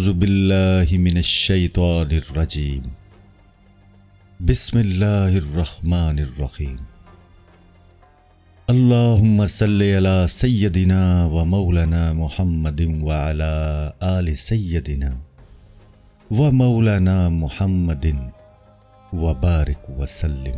اعوذ باللہ من الشیطان الرجیم بسم اللہ الرحمن الرحیم اللہم صلی علی سیدنا و مولانا محمد وعلی آل سیدنا و مولانا محمد وبارک وسلم۔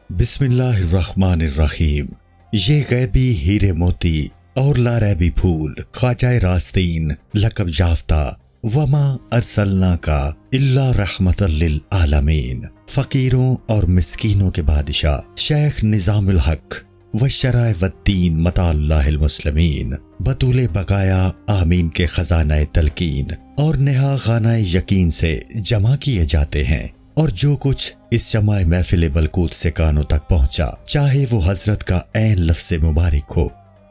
بسم اللہ الرحمن الرحیم۔ یہ غیبی ہیرے موتی اور لاریبی پھول خواجہ راستین لقب یافتہ وما ارسلناک الا رحمۃ للعالمین فقیروں اور مسکینوں کے بادشاہ شیخ نظام الحق والشرع والدین متاع اللہ المسلمین بطول بقایا آمین کے خزانہ تلقین اور نہا خانہ یقین سے جمع کیے جاتے ہیں، اور جو کچھ اس جمع محفل بلقوت سے کانوں تک پہنچا، چاہے وہ حضرت کا عین لفظ مبارک ہو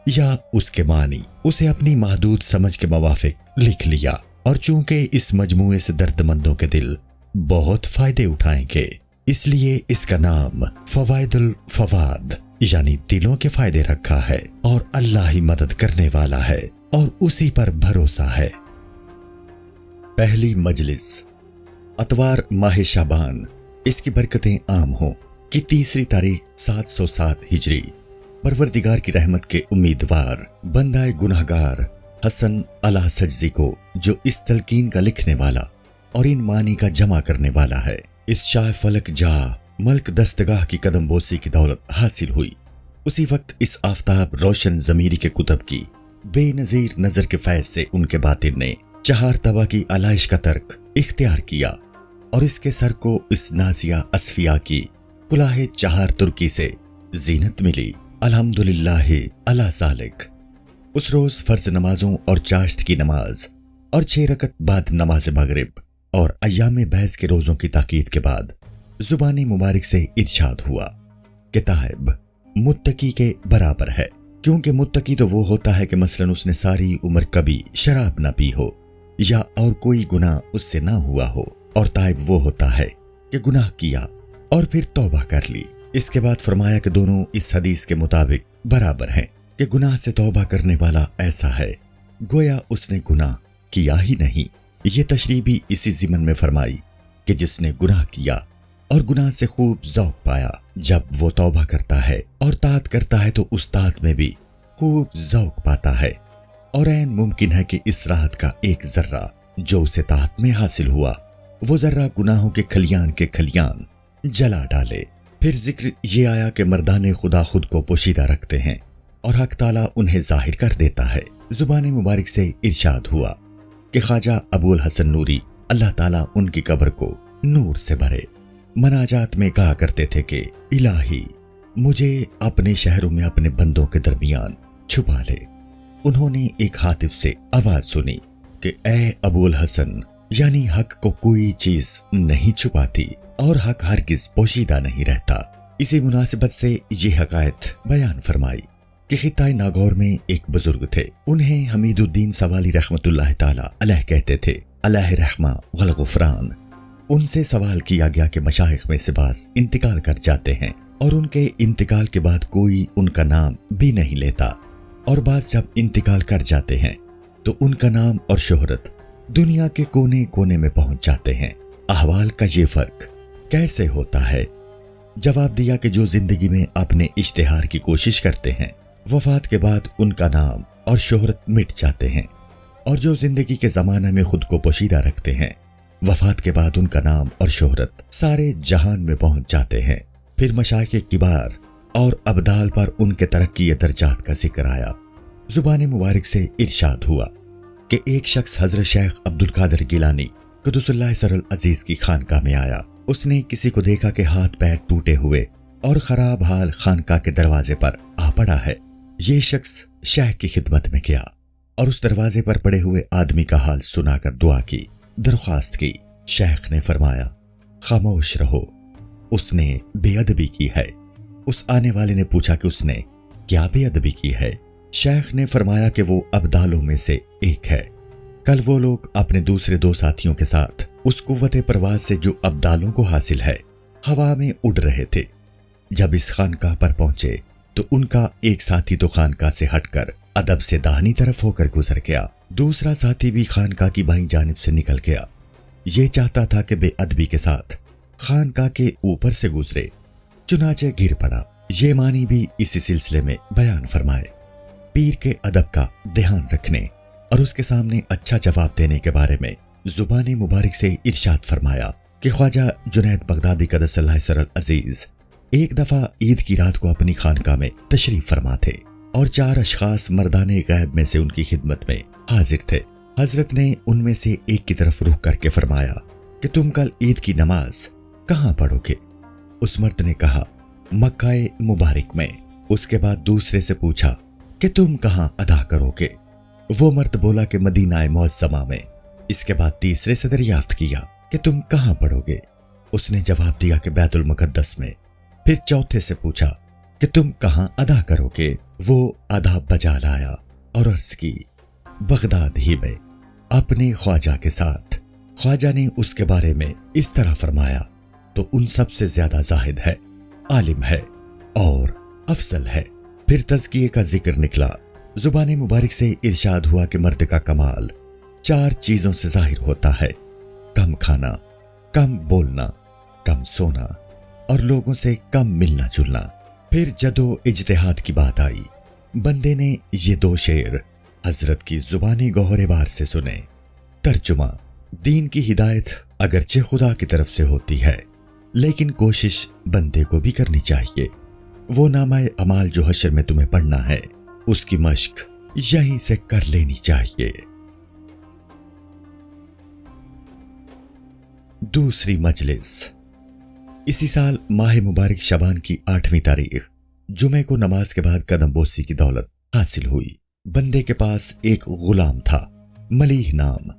یا اس کے معنی، اسے اپنی محدود سمجھ کے موافق لکھ لیا، اور چونکہ اس مجموعے سے درد مندوں کے دل بہت فائدے اٹھائیں گے، اس لیے اس کا نام فوائد الفواد یعنی دلوں کے فائدے رکھا ہے، اور اللہ ہی مدد کرنے والا ہے اور اسی پر بھروسہ ہے۔ پہلی مجلس اتوار ماہ شعبان، اس کی برکتیں عام ہوں، کی 3 تاریخ 707 ہجری، پروردگار کی رحمت کے امیدوار بندہ گناہگار حسن علی سجزی کو، جو اس تلقین کا لکھنے والا اور ان معنی کا جمع کرنے والا ہے، اس شاہ فلک جا ملک دستگاہ کی قدم بوسی کی دولت حاصل ہوئی، اسی وقت اس آفتاب روشن ضمیری کے کتب کی بے نظیر نظر کے فیض سے ان کے باطن نے 4 طبع کی علائش کا ترک اختیار کیا، اور اس کے سر کو اس نازیہ اصفیہ کی کلاه 4 ترکی سے زینت ملی۔ الحمدللہ علی ذالک۔ اس روز فرض نمازوں اور چاشت کی نماز اور 6 رکعت بعد نماز مغرب اور ایام بیض کے روزوں کی تاکید کے بعد زبان مبارک سے ارشاد ہوا کہ تائب متقی کے برابر ہے، کیونکہ متقی تو وہ ہوتا ہے کہ مثلا اس نے ساری عمر کبھی شراب نہ پی ہو یا اور کوئی گناہ اس سے نہ ہوا ہو، اور تائب وہ ہوتا ہے کہ گناہ کیا اور پھر توبہ کر لی۔ اس کے بعد فرمایا کہ دونوں اس حدیث کے مطابق برابر ہیں کہ گناہ سے توبہ کرنے والا ایسا ہے گویا اس نے گناہ کیا ہی نہیں۔ یہ تشریح بھی اسی ضمن میں فرمائی کہ جس نے گناہ کیا اور گناہ سے خوب ذوق پایا، جب وہ توبہ کرتا ہے اور طاعت کرتا ہے تو اس طاعت میں بھی خوب ذوق پاتا ہے، اور عین ممکن ہے کہ اس راحت کا ایک ذرہ جو اسے طاعت میں حاصل ہوا، وہ ذرہ گناہوں کے کھلیان جلا ڈالے۔ پھر ذکر یہ آیا کہ مردان خدا خود کو پوشیدہ رکھتے ہیں اور حق تعالیٰ انہیں ظاہر کر دیتا ہے۔ زبان مبارک سے ارشاد ہوا کہ خواجہ ابو الحسن نوری اللہ تعالیٰ ان کی قبر کو نور سے بھرے، مناجات میں کہا کرتے تھے کہ الہی مجھے اپنے شہروں میں اپنے بندوں کے درمیان چھپا لے۔ انہوں نے ایک ہاتف سے آواز سنی کہ اے ابو الحسن، یعنی حق کو کوئی چیز نہیں چھپاتی اور حق ہرگز پوشیدہ نہیں رہتا۔ اسی مناسبت سے یہ حقائق بیان فرمائی کہ خطہ ناگور میں ایک بزرگ تھے، انہیں حمید الدین سوالی رحمت اللہ تعالی علیہ کہتے تھے، علیہ رحمہ والغفران۔ ان سے سوال کیا گیا کہ مشائخ میں سے بعض انتقال کر جاتے ہیں اور ان کے انتقال کے بعد کوئی ان کا نام بھی نہیں لیتا، اور بعض جب انتقال کر جاتے ہیں تو ان کا نام اور شہرت دنیا کے کونے کونے میں پہنچ جاتے ہیں۔ احوال کا یہ فرق کیسے ہوتا ہے؟ جواب دیا کہ جو زندگی میں اپنے اشتہار کی کوشش کرتے ہیں، وفات کے بعد ان کا نام اور شہرت مٹ جاتے ہیں، اور جو زندگی کے زمانہ میں خود کو پوشیدہ رکھتے ہیں، وفات کے بعد ان کا نام اور شہرت سارے جہان میں پہنچ جاتے ہیں۔ پھر مشائخ کبار اور ابدال پر ان کے ترقی درجات کا ذکر آیا۔ زبان مبارک سے ارشاد ہوا کہ ایک شخص حضرت شیخ عبدالقادر گیلانی قدس اللہ سر العزیز کی خانقاہ میں آیا۔ اس نے کسی کو دیکھا کہ ہاتھ پیر ٹوٹے ہوئے اور خراب حال خانقاہ کے دروازے پر آ پڑا ہے۔ یہ شخص شیخ کی خدمت میں گیا اور اس دروازے پر پڑے ہوئے آدمی کا حال سنا کر دعا کی، درخواست کی۔ شیخ نے فرمایا خاموش رہو، اس نے بے ادبی کی ہے۔ اس آنے والے نے پوچھا کہ اس نے کیا بے ادبی کی ہے؟ شیخ نے فرمایا کہ وہ ابدالوں میں سے ایک ہے۔ کل وہ لوگ اپنے دوسرے 2 ساتھیوں کے ساتھ اس قوت پرواز سے جو ابدالوں کو حاصل ہے ہوا میں اڑ رہے تھے۔ جب اس خانقاہ پر پہنچے تو ان کا ایک ساتھی تو خانقاہ سے ہٹ کر अदब से दाहिनी तरफ होकर गुजर गया। दूसरा साथी भी खानका की बाईं जानिब से निकल गया। ये चाहता था कि बेअदबी के साथ खानका के ऊपर से गुजरे, चुनाचे गिर पड़ा। ये मानी भी इसी सिलसिले में बयान फरमाए। पीर के अदब का ध्यान रखने और उसके सामने अच्छा जवाब देने के बारे में जुबान मुबारक से इरशाद फरमाया कि ख्वाजा जुनैद बगदादी क़द्दसल्लाहु सिर्रल अज़ीज़ एक दफा ईद की रात को अपनी खानका में तशरीफ फरमा थे और 4 अशखास मर्दाने गैब में से उनकी खिदमत में हाजिर थे। हजरत ने उनमें से एक की तरफ रुख करके फरमाया कि तुम कल ईद की नमाज कहाँ पढ़ोगे? उस मर्द ने कहा, मक्काए मुबारक में। उसके बाद दूसरे से पूछा कि तुम कहाँ अदा करोगे? वो मर्द बोला कि मदीनाए मुअज़्ज़मा में। इसके बाद तीसरे से दरियाफ्त किया कि तुम कहाँ पढ़ोगे? उसने जवाब दिया कि बैतुल मुक़द्दस में। फिर चौथे से पूछा कि तुम कहाँ अदा करोगे? वो अदा बजा लाया और अर्ज की, बगदाद ही में अपने ख्वाजा के साथ। ख्वाजा ने उसके बारे में इस तरह फरमाया तो उन सब से ज्यादा जाहिद है, आलिम है और अफजल है। फिर तज़किये का जिक्र निकला। जुबान मुबारक से इरशाद हुआ कि मर्द का कमाल 4 चीजों से जाहिर होता है: कम खाना, कम बोलना, कम सोना और लोगों से कम मिलना जुलना। फिर जदो इज्तिहाद की बात आई। बंदे ने ये 2 शेर हजरत की जुबानी गौहरेबार से सुने। तर्जुमा: दीन की हिदायत अगरचे खुदा की तरफ से होती है, लेकिन कोशिश बंदे को भी करनी चाहिए। वो नामाए अमाल जो हशर में तुम्हें पढ़ना है, उसकी मश्क यहीं से कर लेनी चाहिए। दूसरी मजलिस। इसी साल माह मुबारक शबान की 8वीं तारीख जुमे को नमाज के बाद कदम बोसी की दौलत हासिल हुई। बंदे के पास एक गुलाम था, मलीह नाम।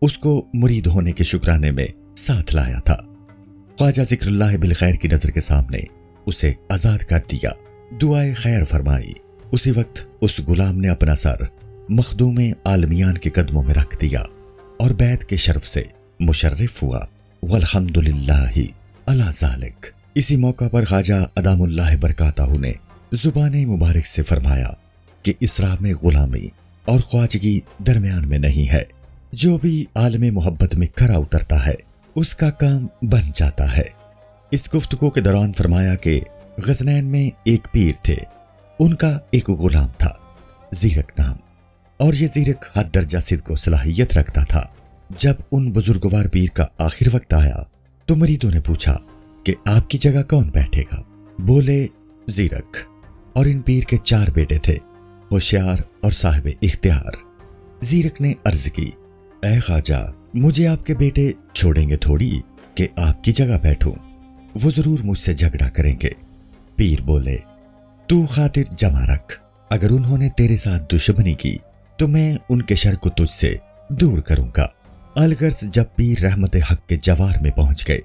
उसको मुरीद होने के शुक्राने में साथ लाया था। ख्वाजा ज़िक्रुल्लाह बिल खैर की नजर के सामने उसे आजाद कर दिया, दुआए खैर फरमाई। उसी वक्त उस गुलाम ने अपना सर मखदूम आलमियान के कदमों में रख दिया और बैत के शर्फ से मुशर्रिफ हुआ। वल्हम्दुलिल्लाहि अला ज़ालिक। इसी मौका पर ख्वाजा अदामुल्लाह बरकातहू ने जुबान मुबारक से फरमाया कि इसरा में गुलामी और ख्वाजगी दरमियान में नहीं है। जो भी आलम मोहब्बत में खरा उतरता है उसका काम बन जाता है। इस गुफ्तगू के दौरान फरमाया कि गजनैन में एक पीर थे, उनका एक गुलाम था, ज़ीरक नाम, और ये ज़ीरक हद दर्जा सिद्क़ व सलाहियत रखता था। जब उन बुजुर्गवार पीर का आखिर वक्त आया तो मरीदों ने पूछा कि आपकी जगह कौन बैठेगा? बोले, ज़ीरक। और इन पीर के 4 बेटे थे, होशियार और साहिब इख्तियार। ज़ीरक ने अर्ज की, ऐ ख्वाजा, मुझे आपके बेटे छोड़ेंगे थोड़ी कि आपकी जगह बैठूं? वो जरूर मुझसे झगड़ा करेंगे। पीर बोले, तू खातिर जमा रख, अगर उन्होंने तेरे साथ दुश्मनी की तो मैं उनके शर को तुझसे दूर करूंगा। अलगर्ज जब पीर रहमत हक के जवार में पहुंच गए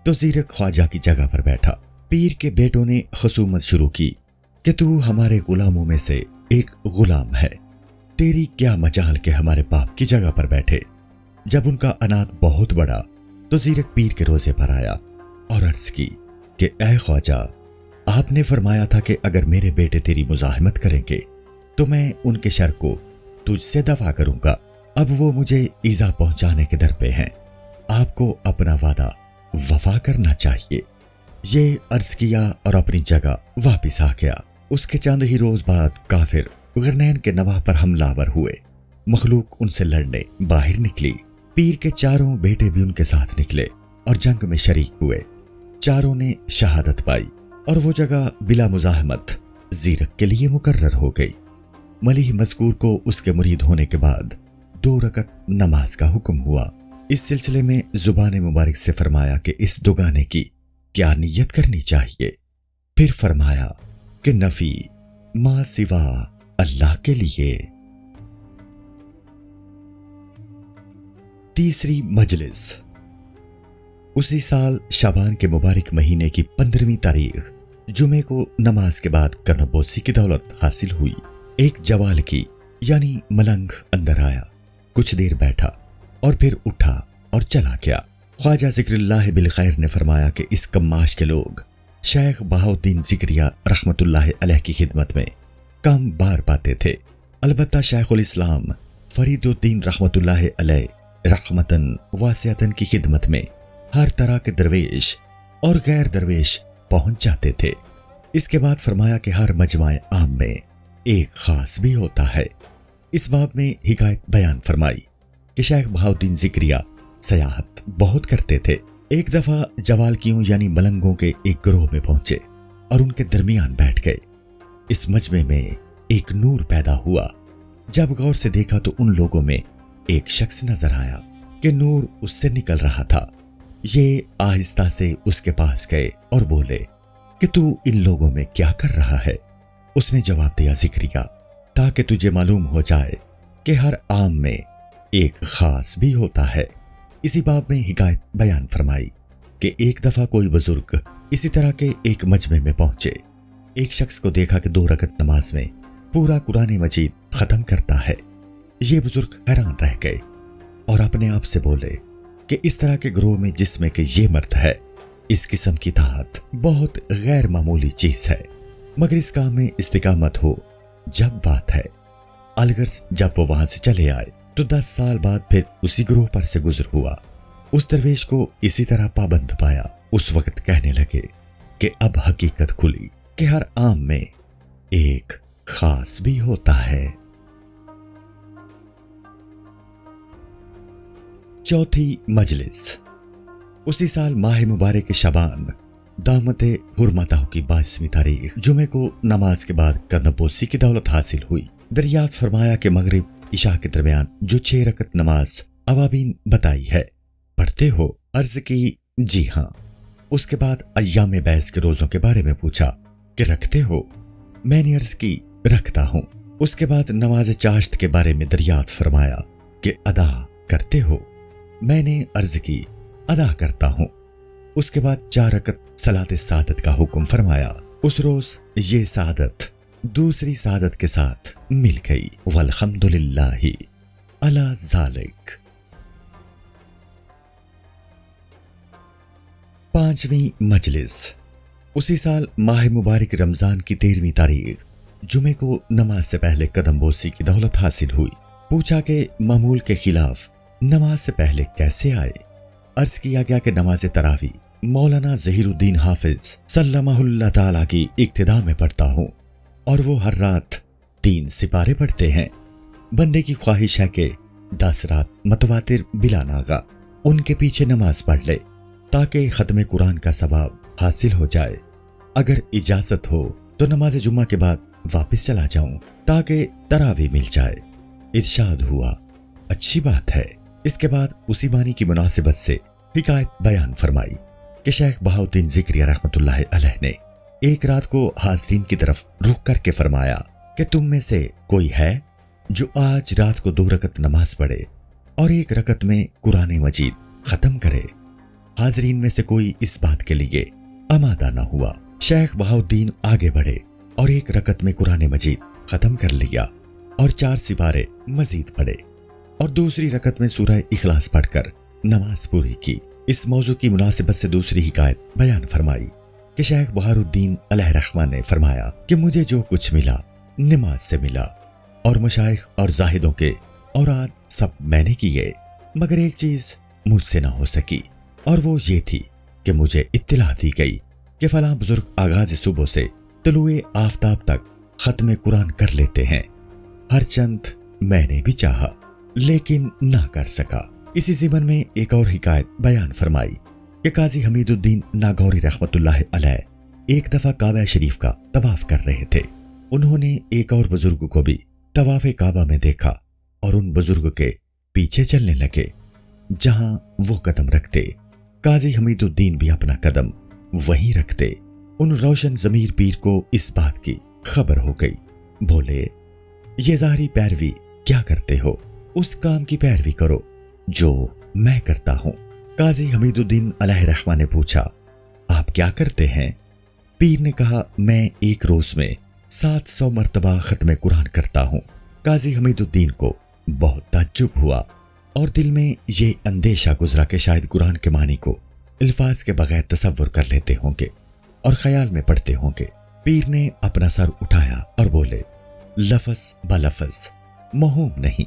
तो ज़ीरक ख्वाजा की जगह पर बैठा। पीर के बेटों ने खसूमत शुरू की कि तू हमारे गुलामों में से एक गुलाम है, तेरी क्या मजाल के हमारे बाप की जगह पर बैठे। जब उनका अनाथ बहुत बड़ा तो ज़ीरक पीर के रोजे पर आया और अर्ज की कि ऐ ख्वाजा, आपने फरमाया था कि अगर मेरे बेटे तेरी मुज़ाहिमत करेंगे तो मैं उनके शर को तुझसे दफा करूंगा। अब वो मुझे ईजा पहुंचाने के दर पे हैं, आपको अपना वादा वफा करना चाहिए। ये अर्ज किया और अपनी जगह वापिस आ गया। उसके चंद ही रोज बाद काफिर गरनैन के नवाह पर हमलावर हुए। मखलूक उनसे लड़ने बाहर निकली। पीर के 4 बेटे भी उनके साथ निकले और जंग में शरीक हुए। 4 ने शहादत पाई और वो जगह बिला मुज़ाहमत ज़ीरक के लिए मुकर्रर हो गई। मलीह मज़कूर को उसके मुरीद होने के बाद 2 रकत नमाज का हुक्म हुआ। इस सिलसिले में जुबान मुबारक से फरमाया कि इस दुगाने की क्या नियत करनी चाहिए। फिर फरमाया कि नफी मा सिवा अल्लाह के लिए। तीसरी मजलिस। उसी साल शाबान के मुबारक महीने की 15वीं तारीख जुमे को नमाज के बाद कदमबोसी की दौलत हासिल हुई। एक जवाल की यानी मलंग अंदर आया, कुछ देर बैठा और फिर उठा और चला गया। ख्वाजा ज़िक्रुल्लाह बिल खैर ने फरमाया कि इस कम्माश के लोग शेख बहाउद्दीन ज़िक्रिया रहमतुल्लाह अलैह की खिदमत में कम बार पाते थे। البتہ شیخ الاسلام فرید الدین رحمت اللہ علیہ رحمتن واسعتن کی خدمت میں ہر طرح کے درویش اور غیر درویش پہنچ جاتے تھے۔ اس کے بعد فرمایا کہ ہر مجمع عام میں ایک خاص بھی ہوتا ہے۔ اس باب میں حکایت بیان فرمائی کہ شیخ بہاؤالدین ذکریہ سیاحت بہت کرتے تھے۔ ایک دفعہ جوالکیوں یعنی ملنگوں کے ایک گروہ میں پہنچے اور ان کے درمیان بیٹھ گئے۔ اس مجمع میں ایک نور پیدا ہوا۔ جب غور سے دیکھا تو ان لوگوں میں ایک شخص نظر آیا کہ نور اس سے نکل رہا تھا۔ یہ آہستہ سے اس کے پاس گئے اور بولے کہ تو ان لوگوں میں کیا کر رہا ہے؟ اس نے جواب دیا ذکریہ تاکہ تجھے معلوم ہو جائے کہ ہر عام میں ایک خاص بھی ہوتا ہے۔ اسی باب میں حکایت بیان فرمائی کہ ایک دفعہ کوئی بزرگ اسی طرح کے ایک مجمع میں پہنچے۔ ایک شخص کو دیکھا کہ 2 رکعت نماز میں پورا قرآن مجید ختم کرتا ہے۔ یہ بزرگ حیران رہ گئے اور اپنے آپ سے بولے کہ اس طرح کے گروہ میں جس میں کہ یہ مرد ہے، اس قسم کی طاعت بہت غیر معمولی چیز ہے، مگر اس کام میں استقامت ہو جب بات ہے۔ الغرض جب وہ وہاں سے چلے آئے تو 10 سال بعد پھر اسی گروہ پر سے گزر ہوا۔ اس درویش کو اسی طرح پابند پایا۔ اس وقت کہنے لگے کہ اب حقیقت کھلی کہ ہر عام میں ایک خاص بھی ہوتا ہے۔ چوتھی مجلس۔ اسی سال ماہ مبارک شعبان دامت حرمتہ کی 22ویں تاریخ جمعے کو نماز کے بعد قدم بوسی کی دولت حاصل ہوئی۔ دریافت فرمایا کہ مغرب عشاء کے درمیان جو 6 رکعت نماز عوابین بتائی ہے پڑھتے ہو؟ عرض کی جی ہاں۔ اس کے بعد ایام بیس کے روزوں کے بارے میں پوچھا کہ رکھتے ہو؟ میں نے عرض کی رکھتا ہوں۔ اس کے بعد نماز چاشت کے بارے میں دریافت فرمایا کہ ادا کرتے ہو؟ میں نے عرض کی ادا کرتا ہوں۔ اس کے بعد 4 رکعت صلاۃ سعادت کا حکم فرمایا۔ اس روز یہ سعادت دوسری سعادت کے ساتھ مل گئی۔ والحمدللہ علی ذالک۔ 5ویں مجلس۔ اسی سال ماہ مبارک رمضان کی 13ویں تاریخ جمعے کو نماز سے پہلے قدم بوسی کی دولت حاصل ہوئی۔ پوچھا کہ معمول کے خلاف نماز سے پہلے کیسے آئے؟ عرض کیا گیا کہ نماز تراویح مولانا ظہیر الدین حافظ سلمہ اللہ تعالیٰ کی اقتداء میں پڑھتا ہوں، اور وہ ہر رات 3 سپارے پڑھتے ہیں۔ بندے کی خواہش ہے کہ 10 رات متواتر بلا ناغہ ان کے پیچھے نماز پڑھ لے تاکہ ختم قرآن کا ثواب حاصل ہو جائے۔ اگر اجازت ہو تو نماز جمعہ کے بعد واپس چلا جاؤں تاکہ تراویح مل جائے۔ ارشاد ہوا اچھی بات ہے۔ اس کے بعد اسی بانی کی مناسبت سے حکایت بیان فرمائی کہ شیخ بہاؤالدین ذکریہ رحمت اللہ علیہ نے ایک رات کو حاضرین کی طرف رخ کر کے فرمایا کہ تم میں سے کوئی ہے جو آج رات کو 2 رکعت نماز پڑھے اور 1 رکعت میں قرآن مجید ختم کرے؟ حاضرین میں سے کوئی اس بات کے لیے آمادہ نہ ہوا۔ شیخ بہاؤالدین آگے بڑھے اور 1 رکعت میں قرآن مجید ختم کر لیا اور 4 سپارے مزید پڑھے اور دوسری رکعت میں سورہ اخلاص پڑھ کر نماز پوری کی۔ اس موضوع کی مناسبت سے دوسری حکایت بیان فرمائی کہ شیخ بہار الدین علیہ رحمہ نے فرمایا کہ مجھے جو کچھ ملا نماز سے ملا، اور مشائخ اور زاہدوں کے اوراد سب میں نے کیے، مگر ایک چیز مجھ سے نہ ہو سکی، اور وہ یہ تھی کہ مجھے اطلاع دی گئی کہ فلاں بزرگ آغاز صبح سے طلوع آفتاب تک ختم قرآن کر لیتے ہیں۔ ہر چند میں نے بھی چاہا لیکن نہ کر سکا۔ اسی ضمن میں ایک اور حکایت بیان فرمائی کہ قاضی حمید الدین ناگوری رحمت اللہ علیہ ایک دفعہ کعبہ شریف کا طواف کر رہے تھے۔ انہوں نے ایک اور بزرگ کو بھی طواف کعبہ میں دیکھا اور ان بزرگ کے پیچھے چلنے لگے جہاں وہ قدم رکھتے۔ قاضی حمید الدین بھی اپنا قدم وہیں رکھتے۔ ان روشن ضمیر پیر کو اس بات کی خبر ہو گئی۔ بولے یہ ظاہری پیروی کیا کرتے ہو؟ اس کام کی پیروی کرو جو میں کرتا ہوں۔ قاضی حمید الدین علیہ رحمہ نے پوچھا آپ کیا کرتے ہیں؟ پیر نے کہا میں ایک روز میں 700 مرتبہ ختم قرآن کرتا ہوں۔ قاضی حمید الدین کو بہت تعجب ہوا اور دل میں یہ اندیشہ گزرا کہ شاید قرآن کے معنی کو الفاظ کے بغیر تصور کر لیتے ہوں گے اور خیال میں پڑھتے ہوں گے۔ پیر نے اپنا سر اٹھایا اور بولے لفظ بلفظ महूम नहीं।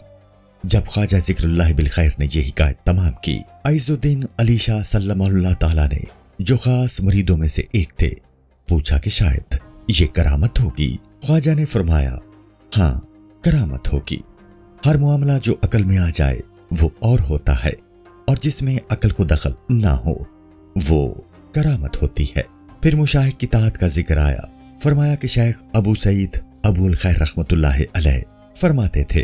जब ख्वाजा ज़िक्रुल्लाह बिलखैर ने ये हिकायत तमाम की, अइज़ुद्दीन अली शाह सल्लल्लाहु ताला ने, जो खास मुरीदों में से एक थे, पूछा कि शायद ये करामत होगी। ख्वाजा ने फरमाया, हाँ करामत होगी। हर मामला जो अकल में आ जाए वो और होता है, और जिसमें अकल को दखल ना हो वो करामत होती है। फिर मुशाहिद की तात का जिक्र आया। फरमाया कि शेख अबू सईद अबुल खैर रहमतुल्लाह अलैह फरमाते थे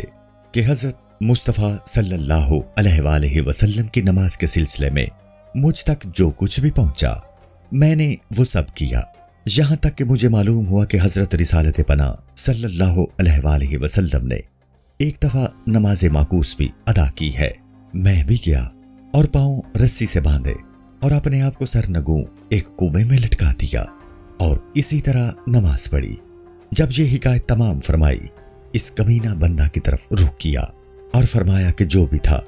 कि हजरत मुस्तफ़ा सल्लल्लाहु अलैहि वसल्लम की नमाज के सिलसिले में मुझ तक जो कुछ भी पहुंचा मैंने वो सब किया, यहाँ तक कि मुझे मालूम हुआ कि हजरत रिसालत पना सल्लल्लाहु अलैहि वसल्लम ने एक दफा नमाज माकूस भी अदा की है। मैं भी गया और पांव रस्सी से बांधे और अपने आप को सरनगू एक कुएं में लटका दिया और इसी तरह नमाज पढ़ी। जब ये हिकायत तमाम फरमाई, इस कमीना बंदा की तरफ रुख किया और फरमाया कि जो भी था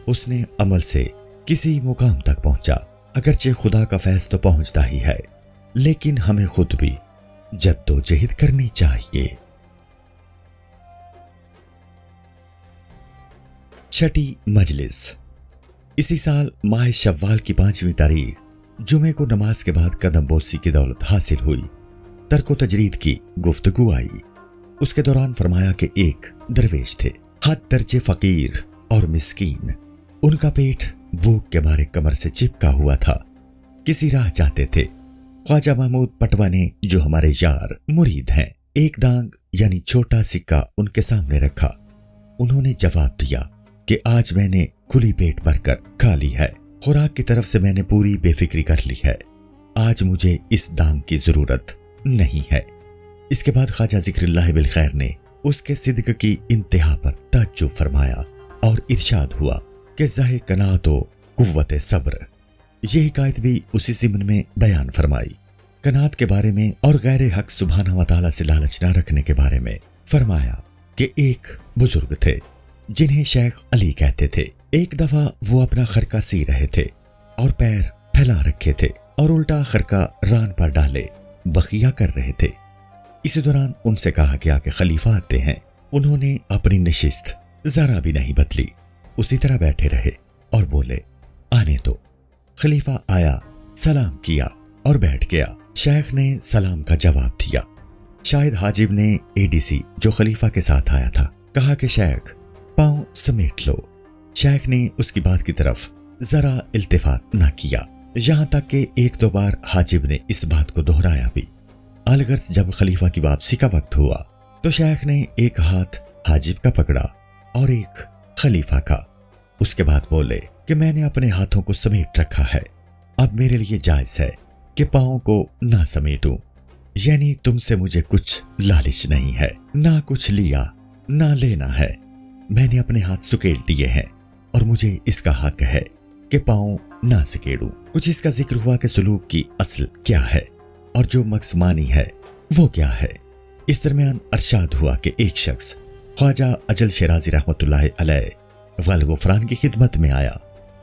उसने अमल से किसी मुकाम तक पहुंचा। अगरचे खुदा का फैज़ तो पहुंचता ही है, लेकिन हमें खुद भी जद्दोजहद करनी चाहिए। छठी मजलिस। इसी साल माह शव्वाल की 5वीं तारीख जुमे को नमाज के बाद कदम बोसी की दौलत हासिल हुई। तर्को तजरीद की गुफ्तगू आई। उसके दौरान फरमाया कि एक दरवेश थे, हद दर्जे फकीर और मिस्कीन। उनका पेट भूख के मारे कमर से चिपका हुआ था। किसी राह जाते थे। ख्वाजा महमूद पटवा ने, जो हमारे यार मुरीद हैं, एक दांग यानी छोटा सिक्का उनके सामने रखा। उन्होंने जवाब दिया कि आज मैंने खुली पेट भरकर खा ली है, खुराक की तरफ से मैंने पूरी बेफिक्री कर ली है, आज मुझे इस दांग की जरूरत नहीं है। इसके बाद ख्वाजा ज़िक्रुल्लाह बिलखैर ने उसके सिद्क की इंतहा पर ताज्जुब फरमाया और इरशाद हुआ कि ज़ाहे कनातो कुव्वत सब्र। ये हिकायत भी उसी ज़िम्न में बयान फरमाई। कनात के बारे में और गैर हक सुब्हानहू व तआला से लालच न रखने के बारे में फरमाया कि एक बुजुर्ग थे जिन्हें शेख अली कहते थे। एक दफा वो अपना खरका सी रहे थे और पैर फैला रखे थे और उल्टा खरका रान पर डाले बखिया कर रहे थे। इसी दौरान उनसे कहा गया कि खलीफा आते हैं। उन्होंने अपनी नशिस्त जरा भी नहीं बदली, उसी तरह बैठे रहे और बोले, आने दो। खलीफा आया, सलाम किया और बैठ गया। शेख ने सलाम का जवाब दिया। शायद हाजिब ने एडीसी जो खलीफा के साथ आया था कहा कि शेख पांव समेट लो। शेख ने उसकी बात की तरफ जरा इल्तिफात न किया, यहां तक कि एक दो बार हाजिब ने इस बात को दोहराया भी। अलगर्ज जब खलीफा की वापसी का वक्त हुआ तो शेख ने एक हाथ हाजिब का पकड़ा और एक खलीफा का। उसके बाद बोले कि मैंने अपने हाथों को समेट रखा है, अब मेरे लिए जायज है कि पांव को ना समेटूं। यानी तुमसे मुझे कुछ लालच नहीं है, ना कुछ लिया ना लेना है। मैंने अपने हाथ सुकेड़ दिए हैं और मुझे इसका हक है कि पांव ना सकेड़ूं। कुछ इसका जिक्र हुआ कि सुलूक की असल क्या है और जो मकसमानी है वो क्या है। इस दरमियान अरशाद हुआ कि एक शख्स ख्वाजा अजल शिराजी रहमतुल्लाह अलैह वल गुफरान की खिदमत में आया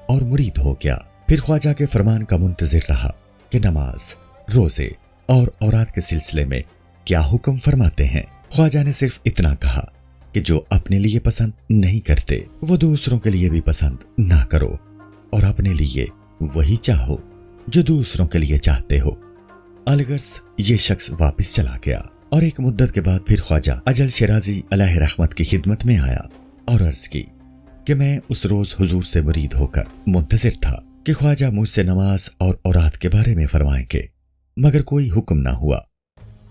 और मुरीद हो गया। फिर ख्वाजा के फरमान का मुंतजिर रहा कि नमाज, रोजे और औरात के सिलसिले में क्या हुक्म फरमाते हैं। ख्वाजा ने सिर्फ इतना कहा कि जो अपने लिए पसंद नहीं करते वो दूसरों के लिए भी पसंद ना करो और अपने लिए वही चाहो जो दूसरों के लिए चाहते हो। अलगर्ज ये शख्स वापस चला गया और एक मुद्दत के बाद फिर ख्वाजा अजल शिराजी अलैहि रहमत की खिदमत में आया और अर्ज की कि मैं उस रोज हुजूर से मुरीद होकर मुंतजिर था कि ख्वाजा मुझसे नमाज और औरात के बारे में फरमाएंगे, मगर कोई हुक्म ना हुआ।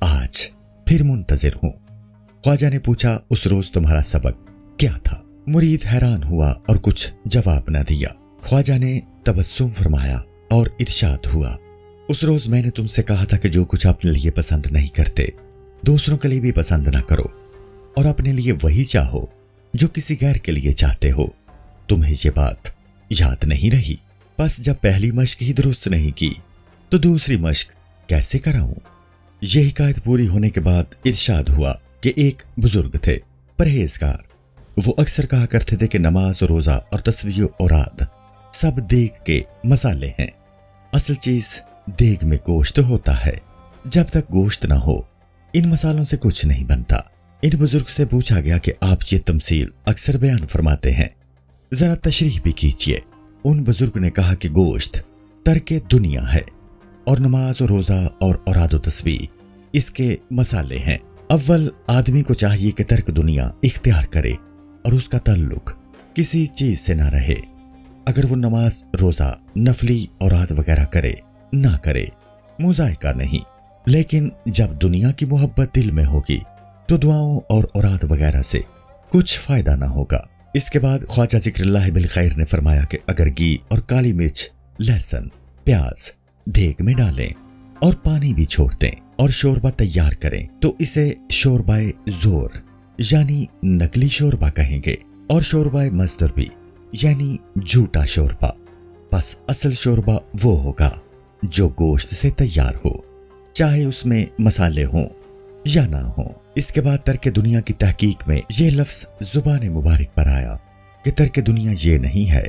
आज फिर मुंतजिर हूं। ख्वाजा ने पूछा, उस रोज तुम्हारा सबक क्या था? मुरीद हैरान हुआ और कुछ जवाब न दिया। ख्वाजा ने तबस्सुम फरमाया और इरशाद हुआ, उस रोज मैंने तुमसे कहा था कि जो कुछ अपने लिए पसंद नहीं करते दूसरों के लिए भी पसंद ना करो और अपने लिए वही चाहो जो किसी गैर के लिए चाहते हो। तुम्हें ये बात याद नहीं रही? बस जब पहली मश्क ही दुरुस्त नहीं की तो दूसरी मश्क कैसे कराऊं? यह हिकायत पूरी होने के बाद इरशाद हुआ कि एक बुजुर्ग थे, परहेजगार। वो अक्सर कहा करते थे कि नमाज, रोजा और तस्बीह और औरात सब देग के मसाले हैं। असल चीज देग में गोश्त होता है। जब तक गोश्त ना हो इन मसालों से कुछ नहीं बनता। इन बुजुर्ग से पूछा गया कि आप ये तमसील अक्सर बयान फरमाते हैं, जरा तशरीह भी कीजिए। उन बुजुर्ग ने कहा कि गोश्त तर्के दुनिया है और नमाज और रोजा और औराद तस्बीह इसके मसाले हैं। अव्वल आदमी को चाहिए कि तर्क दुनिया इख्तियार करे और उसका ताल्लुक किसी चीज से ना रहे। अगर वो नमाज रोजा नफली औराद वगैरह करे ना करे, मुजायका नहीं, लेकिन जब दुनिया की मोहब्बत दिल में होगी तो दुआओं और औराद वगैरह से कुछ फायदा ना होगा। इसके बाद ख्वाजा जिक्रुल्लाह बिल खैर ने फरमाया कि अगर घी और काली मिर्च, लहसुन, प्याज देग में डालें और पानी भी छोड़ दें और शोरबा तैयार करें तो इसे शोरबाए जोर यानी नकली शोरबा कहेंगे, और शोरबाए मजदर भी यानी झूठा शोरबा। बस असल शोरबा वो होगा जो गोश्त से तैयार हो, चाहे उसमें मसाले हों या ना हो। इसके बाद तर्क दुनिया की तहकीक में ये लफ्ज जुबान मुबारक पर आया कि तर्क दुनिया ये नहीं है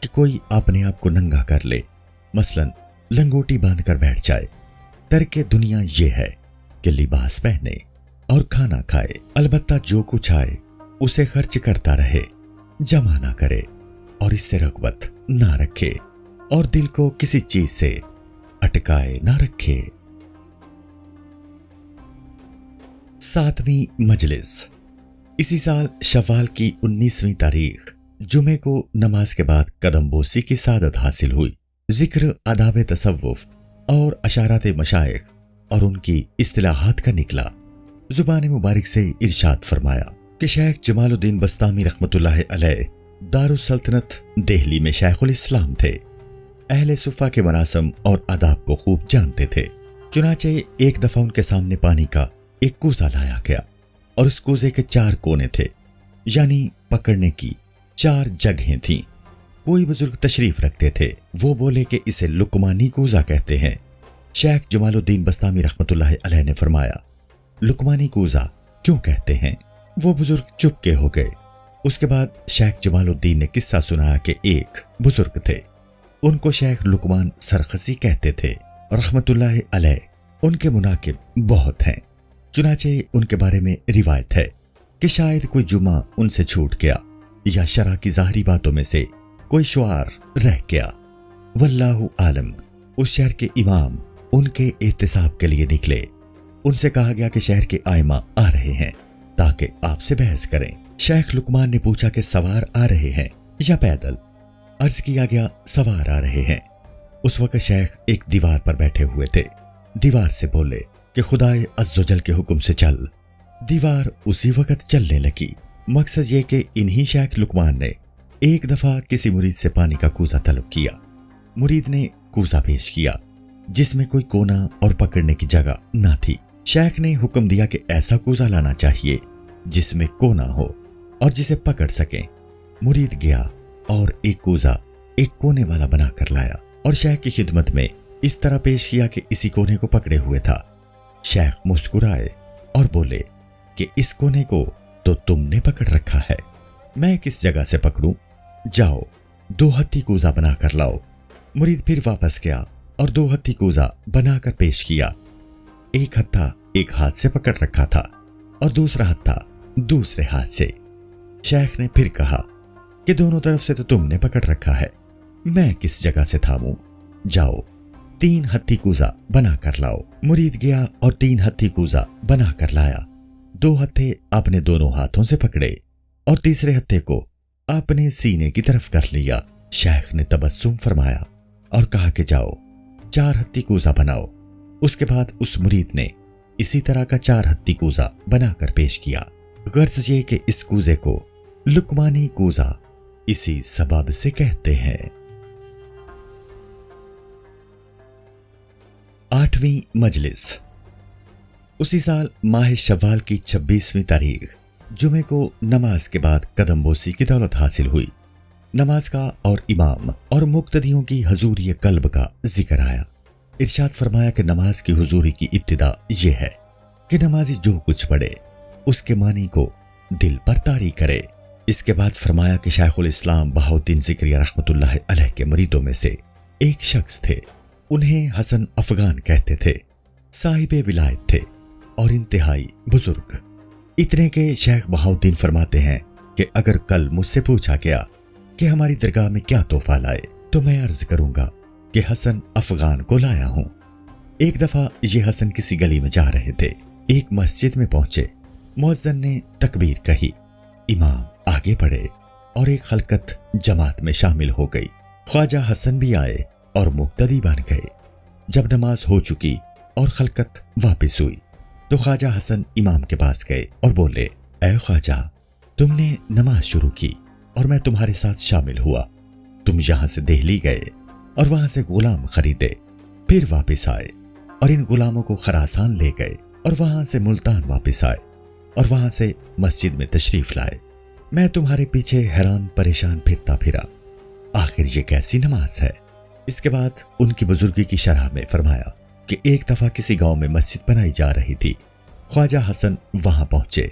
कि कोई अपने आप को नंगा कर ले, मसलन लंगोटी बांध कर बैठ जाए। तर्क दुनिया ये है कि लिबास पहने और खाना खाए, अलबत्ता जो कुछ आए उसे खर्च करता रहे, जमा ना करे और इससे रग़बत ना रखे और दिल को किसी चीज से अटकाए ना रखे। 7वीं मजलिस। इसी साल शव्वाल की 19वीं तारीख जुमे को नमाज के बाद कदम बोसी की सादत हासिल हुई। जिक्र आदाब तसव्वुफ और अशारात मशाइख और उनकी इस्तिलाहात का निकला। जुबान मुबारक से इरशाद फरमाया कि शेख जमालुद्दीन बस्तामी रहमतुल्लाह अलैह दारुस सल्तनत दिल्ली में शेखुल इस्लाम थे। अहले सुफ़ा के मरासम और आदाब को खूब जानते थे। चुनाचे एक दफा उनके सामने पानी का एक कूज़ा लाया गया और उस कूज़े के 4 कोने थे, यानी पकड़ने की 4 जगहें थीं। कोई बुजुर्ग तशरीफ रखते थे, वो बोले कि इसे लुकमानी कूज़ा कहते हैं। शेख जमालुद्दीन बस्तामी रहमतुल्लाह अलैह ने फरमाया, लुकमानी कूज़ा क्यों कहते हैं? वो बुजुर्ग चुप के हो गए। उसके बाद शेख जमालुद्दीन ने किस्सा सुनाया कि एक बुजुर्ग थे, उनको शेख लुकमान सरखसी कहते थे रहमतुल्लाह अलैह। उनके मुनाकिब बहुत हैं। चुनाचे उनके बारे में रिवायत है कि शायद कोई जुमा उनसे छूट गया या शरा की ज़ाहरी बातों में से कोई शुआर रह गया। वल्लाहु आलम। उस शहर के इमाम उनके एहतिसाब के लिए निकले। उनसे कहा गया कि शहर के आइमा आ रहे हैं ताकि आपसे बहस करें। शेख लुकमान ने पूछा कि सवार आ रहे हैं या पैदल? अर्ज किया गया सवार आ रहे हैं। उस वक्त शेख एक दीवार पर बैठे हुए थे। दीवार से बोले कि खुदाए अज़्ज़वजल के हुक्म से चल। दीवार उसी वक्त चलने लगी। मकसद ये कि इन्हीं शेख लुकमान ने एक दफा किसी मुरीद से पानी का कूज़ा तलब किया। मुरीद ने कूज़ा पेश किया जिसमें कोई कोना और पकड़ने की जगह ना थी। शेख ने हुक्म दिया कि ऐसा कूज़ा लाना चाहिए जिसमें कोना हो और जिसे पकड़ सकें। मुरीद गया और एक कूज़ा एक कोने वाला बनाकर लाया और शेख की खिदमत में इस तरह पेश किया कि इसी कोने को पकड़े हुए था। शेख मुस्कुराए और बोले कि इस कोने को तो तुमने पकड़ रखा है, मैं किस जगह से पकड़ूं? जाओ 2 हत्थी कूज़ा बनाकर लाओ। मुरीद फिर वापस गया और 2 हत्थी कूज़ा बनाकर पेश किया। एक हत्था एक हाथ से पकड़ रखा था और दूसरा हत्था दूसरे हाथ से। शेख ने फिर कहा कि दोनों तरफ से तो तुमने पकड़ रखा है, मैं किस जगह से थामूं? जाओ 3 हत्थी कूज़ा बनाकर लाओ। मुरीद गया और 3 हत्थी कूज़ा बनाकर लाया। 2 हत्थे अपने दोनों हाथों से पकड़े और तीसरे हत्थे को अपने सीने की तरफ कर लिया। शेख ने तबस्सुम फरमाया और कहा कि जाओ 4 हत्थी कूज़ा बनाओ। उसके बाद उस मुरीद ने इसी तरह का 4 हत्थी कूज़ा बनाकर पेश किया। गर्ज ये कि इस कूज़े को लुकमानी कूज़ा इसी सबब से कहते हैं। 8वीं मजलिस। उसी साल माह शव्वाल की 26वीं तारीख जुमे को नमाज के बाद कदम बोसी की दौलत हासिल हुई। नमाज का और इमाम और मुक्तदियों की हुजूरी कल्ब का जिक्र आया। इरशाद फरमाया कि नमाज की हुजूरी की इब्तिदा यह है कि नमाजी जो कुछ पढ़े उसके मानी को दिल पर तारी करे। इसके बाद फरमाया कि शेखुल इस्लाम बहाउद्दीन ज़िक्रिया रहमतुल्लाह अलैह के मुरीदों में से एक शख्स थे। उन्हें हसन अफगान कहते थे। साहिबे विलायत थे और इंतहाई बुजुर्ग। اتنے کے شیخ بہاؤدین فرماتے ہیں کہ اگر کل مجھ سے پوچھا گیا کہ ہماری درگاہ میں کیا تحفہ لائے تو میں عرض کروں گا کہ حسن افغان کو لایا ہوں۔ ایک دفعہ یہ حسن کسی گلی میں جا رہے تھے، ایک مسجد میں پہنچے، مؤذن نے تکبیر کہی، امام آگے بڑھے اور ایک خلقت جماعت میں شامل ہو گئی۔ خواجہ حسن بھی آئے اور مقتدی بن گئے۔ جب نماز ہو چکی اور خلقت واپس ہوئی تو خواجہ حسن امام کے پاس گئے اور بولے، اے خواجہ، تم نے نماز شروع کی اور میں تمہارے ساتھ شامل ہوا۔ تم یہاں سے دہلی گئے اور وہاں سے غلام خریدے، پھر واپس آئے اور ان غلاموں کو خراسان لے گئے اور وہاں سے ملتان واپس آئے اور وہاں سے مسجد میں تشریف لائے۔ میں تمہارے پیچھے حیران پریشان پھرتا پھرا، آخر یہ کیسی نماز ہے؟ اس کے بعد ان کی بزرگی کی شرح میں فرمایا کہ ایک دفعہ کسی گاؤں میں مسجد بنائی جا رہی تھی، خواجہ حسن وہاں پہنچے،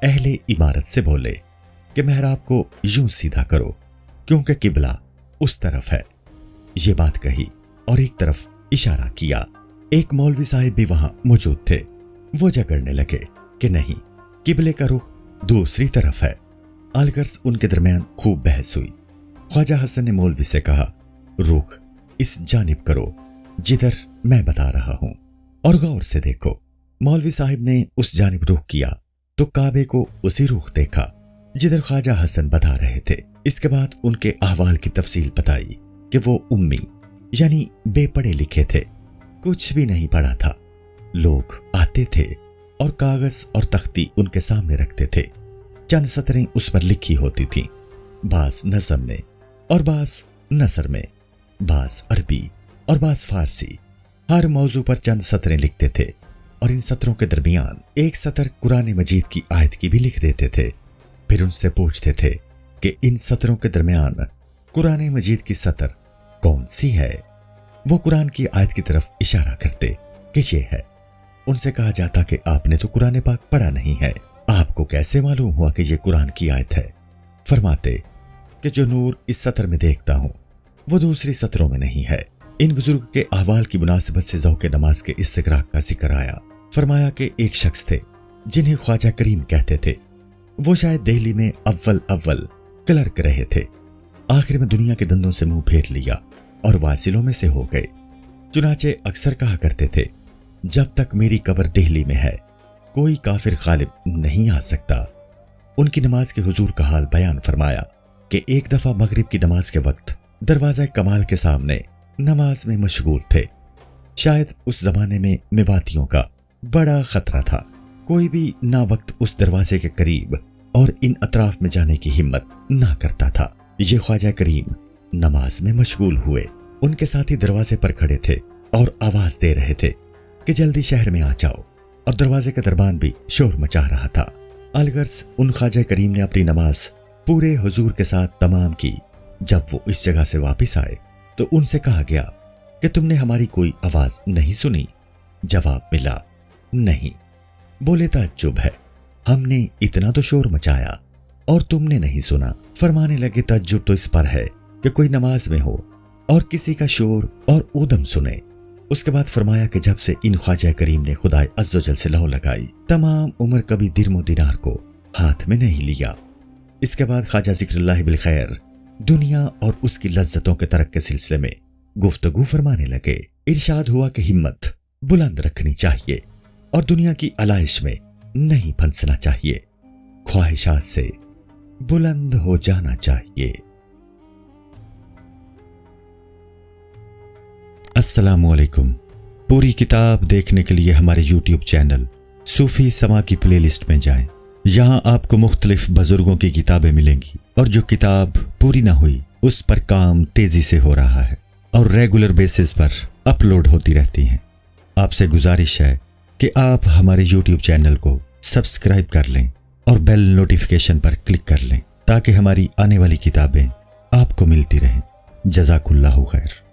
اہل عمارت سے بولے کہ محراب کو یوں سیدھا کرو کیونکہ قبلہ اس طرف ہے۔ یہ بات کہی اور ایک طرف اشارہ کیا۔ ایک مولوی صاحب بھی وہاں موجود تھے، وہ جھگڑنے لگے کہ نہیں، قبلے کا رخ دوسری طرف ہے۔ الغرض ان کے درمیان خوب بحث ہوئی۔ خواجہ حسن نے مولوی سے کہا، رخ اس جانب کرو جدھر میں بتا رہا ہوں اور غور سے دیکھو۔ مولوی صاحب نے اس جانب رخ کیا تو کعبے کو اسی رخ دیکھا جدھر خواجہ حسن بتا رہے تھے۔ اس کے بعد ان کے احوال کی تفصیل بتائی کہ وہ امی یعنی بے پڑھے لکھے تھے، کچھ بھی نہیں پڑھا تھا۔ لوگ آتے تھے اور کاغذ اور تختی ان کے سامنے رکھتے تھے، چند سطریں اس پر لکھی ہوتی تھیں، بعض نظم میں اور بعض نثر میں، بعض عربی اور بعض فارسی۔ ہر موضوع پر چند سطریں لکھتے تھے اور ان سطروں کے درمیان ایک سطر قرآن مجید کی آیت کی بھی لکھ دیتے تھے۔ پھر ان سے پوچھتے تھے کہ ان سطروں کے درمیان قرآن مجید کی سطر کون سی ہے؟ وہ قرآن کی آیت کی طرف اشارہ کرتے کہ یہ ہے۔ ان سے کہا جاتا کہ آپ نے تو قرآن پاک پڑھا نہیں ہے، آپ کو کیسے معلوم ہوا کہ یہ قرآن کی آیت ہے؟ فرماتے کہ جو نور اس سطر میں دیکھتا ہوں وہ دوسری سطروں میں نہیں ہے۔ ان بزرگ کے احوال کی مناسبت سے ذوق نماز کے استغراق کا ذکر آیا۔ فرمایا کہ ایک شخص تھے جنہیں خواجہ کریم کہتے تھے، وہ شاید دہلی میں اول کلرک رہے تھے، آخر میں دنیا کے دندوں سے منہ پھیر لیا اور واصلوں میں سے ہو گئے۔ چنانچہ اکثر کہا کرتے تھے، جب تک میری قبر دہلی میں ہے کوئی کافر غالب نہیں آ سکتا۔ ان کی نماز کے حضور کا حال بیان فرمایا کہ ایک دفعہ مغرب کی نماز کے وقت دروازہ کمال کے سامنے نماز میں مشغول تھے۔ شاید اس زمانے میں میواتیوں کا بڑا خطرہ تھا، کوئی بھی نا وقت اس دروازے کے قریب اور ان اطراف میں جانے کی ہمت نہ کرتا تھا۔ یہ خواجہ کریم نماز میں مشغول ہوئے، ان کے ساتھی دروازے پر کھڑے تھے اور آواز دے رہے تھے کہ جلدی شہر میں آ جاؤ، اور دروازے کا دربان بھی شور مچا رہا تھا۔ الغرض ان خواجہ کریم نے اپنی نماز پورے حضور کے ساتھ تمام کی۔ جب وہ اس جگہ سے واپس آئے تو ان سے کہا گیا کہ تم نے ہماری کوئی آواز نہیں سنی؟ جواب ملا، نہیں۔ بولے تعجب ہے، ہم نے اتنا تو شور مچایا اور تم نے نہیں سنا۔ فرمانے لگے تعجب تو اس پر ہے کہ کوئی نماز میں ہو اور کسی کا شور اور اودم سنے۔ اس کے بعد فرمایا کہ جب سے ان خواجہ کریم نے خدائے عز و جل سے لو لگائی، تمام عمر کبھی درم و دینار کو ہاتھ میں نہیں لیا۔ اس کے بعد خواجہ ذکر اللہ بالخیر دنیا اور اس کی لذتوں کے ترک کے سلسلے میں گفتگو فرمانے لگے۔ ارشاد ہوا کہ ہمت بلند رکھنی چاہیے اور دنیا کی علائش میں نہیں پھنسنا چاہیے، خواہشات سے بلند ہو جانا چاہیے۔ السلام علیکم۔ پوری کتاب دیکھنے کے لیے ہمارے یوٹیوب چینل صوفی سما کی پلے لسٹ میں جائیں۔ یہاں آپ کو مختلف بزرگوں کی کتابیں ملیں گی، اور جو کتاب پوری نہ ہوئی اس پر کام تیزی سے ہو رہا ہے اور ریگولر بیسس پر اپلوڈ ہوتی رہتی ہیں۔ آپ سے گزارش ہے کہ آپ ہمارے یوٹیوب چینل کو سبسکرائب کر لیں اور بیل نوٹیفیکیشن پر کلک کر لیں تاکہ ہماری آنے والی کتابیں آپ کو ملتی رہیں۔ جزاک اللہ خیر۔